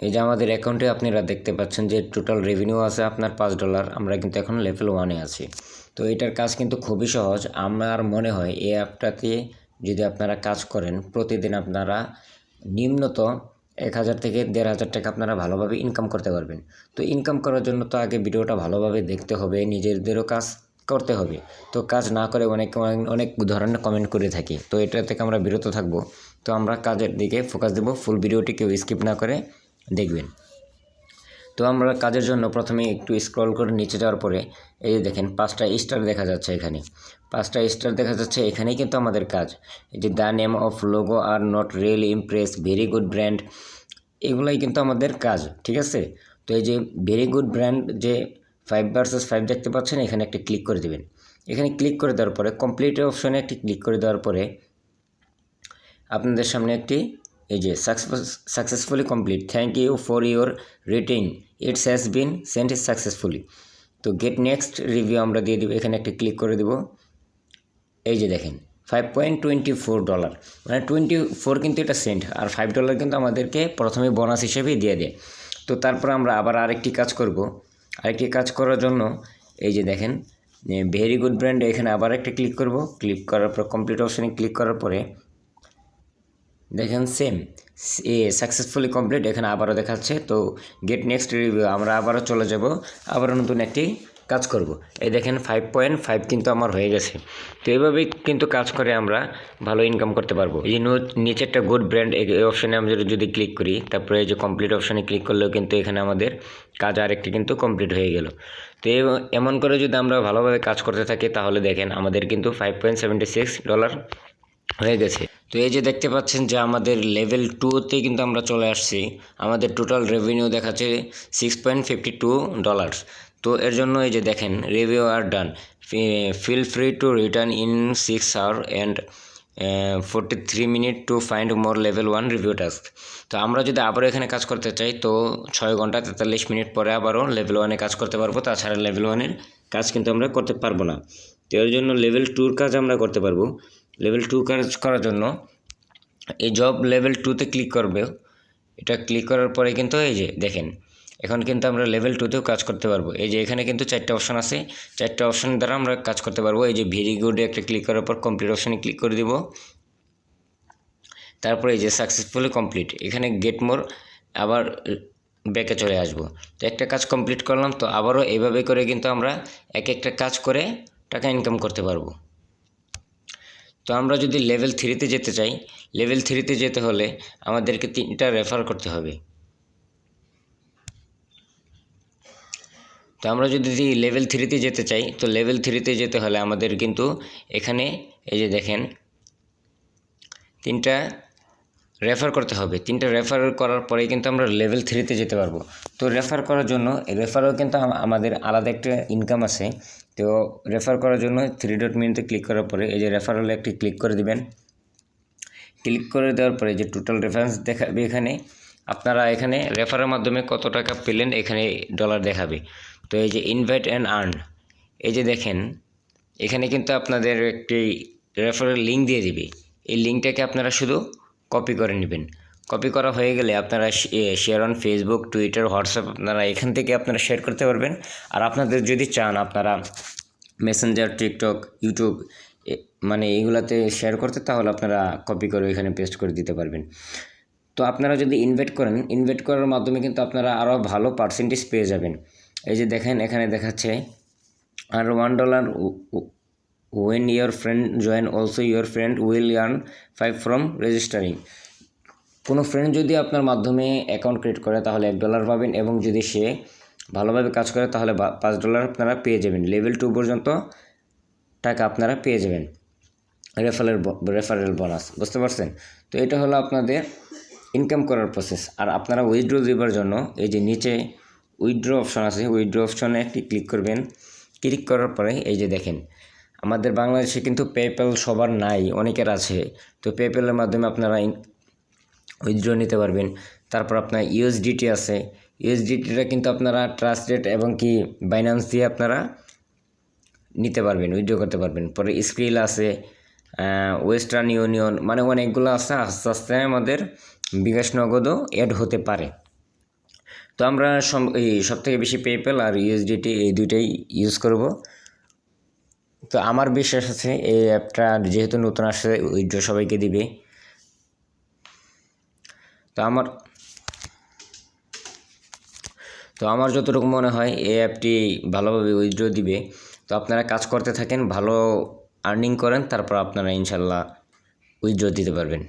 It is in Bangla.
এই যে আমাদের অ্যাকাউন্টে আপনারা দেখতে পাচ্ছেন যে টোটাল রেভিনিউ আছে আপনার $5। আমরা কিন্তু এখন লেভেল 1-এ আছি। তো এটার কাজ কিন্তু খুবই সহজ। আমার মনে হয় এই অ্যাপটাতে যদি আপনারা কাজ করেন, প্রতিদিন আপনারা নিম্নত 1000 থেকে 1500 টাকা আপনারা ভালোভাবে ইনকাম করতে পারবেন। তো ইনকাম করার জন্য তো আগে ভিডিওটা ভালোভাবে দেখতে হবে, নিজেদেরও কাজ করতে হবে। তো কাজ না করে অনেক ধরনের কমেন্ট করে থাকি, তো এটা থেকে আমরা বিরত থাকবো। তো আমরা কাজের দিকে ফোকাস দেব। ফুল ভিডিওটি কেউ স্কিপ না করে দেখবেন। তো আমরা কাজের জন্য প্রথমে একটু স্ক্রল করে নিচে যাওয়ার পরে এই যে দেখেন 5টা স্টার দেখা যাচ্ছে এখানে। 5টা স্টার দেখা যাচ্ছে, এখানেই কিন্তু আমাদের কাজ। এই যে the name of logo are not really Impress, very good brand, এগুলাই কিন্তু আমাদের কাজ, ঠিক আছে। তো এই যে ভেরি গুড ব্র্যান্ড যে 5 ভার্সেস 5 দেখতে পাচ্ছেন, এখানে একটা ক্লিক করে দেবেন। এখানে ক্লিক করে দেওয়ার পরে কমপ্লিট অপশনে একটি ক্লিক করে দেওয়ার পরে আপনাদের সামনে একটি এই যে successfully complete, thank you for your rating, it's has been sent successfully. তো গেট নেক্সট রিভিউ আমরা দিয়ে দেবো, এখানে একটা ক্লিক করে দেবো। এই যে দেখেন $5.24, মানে 24 কিন্তু এটা সেন্ট, আর $5 কিন্তু আমাদেরকে প্রথমে বোনাস হিসেবেই দিয়ে দেয়। তো তারপর আমরা আবার আরেকটি কাজ করব। আরেকটি কাজ করার জন্য এই যে দেখেন ভেরি গুড ব্র্যান্ড, এখানে আবার একটা ক্লিক করব। ক্লিক করার পর কমপ্লিট অপশানে ক্লিক করার পরে দেখেন সেম সাকসেসফুলি কমপ্লিট, এখানে আবারও দেখাচ্ছে। তো গেট নেক্সট রিভিউ, আমরা আবারও চলে যাব, আবারও নতুন একটি কাজ করব। এই দেখেন 5.5 কিন্তু আমার হয়ে গেছে। তো এইভাবেই কিন্তু কাজ করে আমরা ভালো ইনকাম করতে পারবো। এই যে নিচে একটা গুড ব্র্যান্ড, এই অপশানে আমরা যদি ক্লিক করি, তারপরে এই যে কমপ্লিট অপশানে ক্লিক করলেও কিন্তু এখানে আমাদের কাজ আরেকটি কিন্তু কমপ্লিট হয়ে গেল। তো এমন করে যদি আমরা ভালোভাবে কাজ করতে থাকি, তাহলে দেখেন আমাদের কিন্তু $5.76 হয়ে গেছে। তো এই যে দেখতে পাচ্ছেন যে আমাদের লেভেল 2-তে কিন্তু আমরা চলে আসছি। আমাদের টোটাল রেভিনিউ দেখাচ্ছে $6.52। তো এর জন্য এই যে দেখেন রিভিউ আর done, feel free to return in 6 hours and 43 minutes to find more level 1 review task. তো আমরা যদি আবারও এখানে কাজ করতে চাই, তো 6 ঘন্টা 43 মিনিট পরে আবারও লেভেল 1-এ কাজ করতে পারবো। তাছাড়া লেভেল 1-এর কাজ কিন্তু আমরা করতে পারবো না। তো এর জন্য লেভেল 2-র কাজ আমরা করতে পারবো। লেভেল 2 কাজ করার জন্য এই জব লেভেল 2-তে ক্লিক করবে। এটা ক্লিক করার পরে কিন্তু এই যে দেখেন এখন কিন্তু আমরা লেভেল 2-তেও কাজ করতে পারবো। এই যে এখানে কিন্তু 4টা অপশান আছে, 4টা অপশান দ্বারা আমরা কাজ করতে পারবো। এই যে ভেরি গুডে একটা ক্লিক করার পর কমপ্লিট অপশানে ক্লিক করে দিব। তারপরে এই যে সাকসেসফুলি কমপ্লিট, এখানে গেট মোর, আবার ব্যাকে চলে আসবো। তো একটা কাজ কমপ্লিট করলাম, তো আবারও এইভাবে করে কিন্তু আমরা একটা কাজ করে টাকা ইনকাম করতে পারবো। তো আমরা যদি লেভেল 3-তে যেতে চাই, লেভেল 3-তে যেতে হলে আমাদেরকে 3টা রেফার করতে হবে। তো আমরা যদি লেভেল 3-তে যেতে চাই, তো লেভেল 3-তে যেতে হলে আমাদের কিন্তু এখানে এই যে দেখেন 3টা রেফার করতে হবে। 3টা রেফার করার পরেই কিন্তু আমরা লেভেল 3-তে যেতে পারবো। তো রেফার করার জন্য রেফারও কিন্তু আমাদের আলাদা একটা ইনকাম আছে। তো রেফার করার জন্য 3 ডট মেনুতে ক্লিক করার পরে এই যে রেফারেলে একটি ক্লিক করে দিবেন। ক্লিক করে দেওয়ার পরে যে টোটাল রেফারেন্স দেখাবে, এখানে আপনারা এখানে রেফারের মাধ্যমে কত টাকা পেলেন এখানে ডলার দেখাবে। তো এই যে ইনভাইট অ্যান্ড আর্ন, এই যে দেখেন এখানে কিন্তু আপনাদের একটি রেফারেল লিঙ্ক দিয়ে দিবে। এই লিঙ্কটাকে আপনারা শুধু কপি করে নেবেন। কপি করা হয়ে গেলে আপনারা share on Facebook, Twitter, WhatsApp, আপনারা এখান থেকে আপনারা শেয়ার করতে পারবেন। আর আপনাদের যদি চান আপনারা মেসেঞ্জার, টিকটক, ইউটিউব মানে এইগুলাতে শেয়ার করতে, তাহলে আপনারা কপি করে এখানে পেস্ট করে দিতে পারবেন। তো আপনারা যদি ইনভাইট করেন, ইনভাইট করার মাধ্যমে কিন্তু আপনারা আরও ভালো পার্সেন্টেজ পেয়ে যাবেন। এই যে দেখেন এখানে দেখাচ্ছে আর $1 when your friend join, also your friend will earn 5 from registering। কোনো ফ্রেন্ড যদি আপনার মাধ্যমে অ্যাকাউন্ট ক্রিয়েট করে তাহলে $1 পাবেন, এবং যদি সে ভালোভাবে কাজ করে তাহলে $5 আপনারা পেয়ে যাবেন। লেভেল 2 পর্যন্ত টাকা আপনারা পেয়ে যাবেন রেফারেল বোনাস, বুঝতে পারছেন? তো এটা হলো আপনাদের ইনকাম করার প্রসেস। আর আপনারা উইথড্র দেওয়ার জন্য এই যে নিচে উইথড্র অপশন আছে, উইথড্র অপশনে একটি ক্লিক করবেন। ক্লিক করার পরে এই যে দেখেন আমাদের বাংলাদেশে কিন্তু পেপ্যাল সবার নাই, অনেকের আছে। তো পেপ্যালের মাধ্যমে আপনারা উইথড্র নিতে পারবেন। তারপর আপনার ইউএসডিটি আছে, ইউএসডিটিটা কিন্তু আপনারা ট্রাস্টেড এবং কি বাইন্যান্স দিয়ে আপনারা নিতে পারবেন, উইথড্র করতে পারবেন। পরে স্ক্রিল আছে, ওয়েস্টার্ন ইউনিয়ন, মানে অনেকগুলো আছে। আস্তে আস্তে আমাদের বিকাশ নগদও অ্যাড হতে পারে। তো আমরা এই সবথেকে বেশি পেপ্যাল আর ইউএসডিটি এই দুইটাই ইউজ করব। তো আমার বিশ্বাস আছে এই অ্যাপটা যেহেতু নতুন আসছে উইথড্র সবাইকে দিবে। তো আমার যতটুকু মনে হয় এই অ্যাপটি ভালোভাবে উইথড্র দিবে। তো আপনারা কাজ করতে থাকেন, ভালো আর্নিং করেন, তারপর আপনারা ইনশাল্লাহ উইথড্র দিতে পারবেন।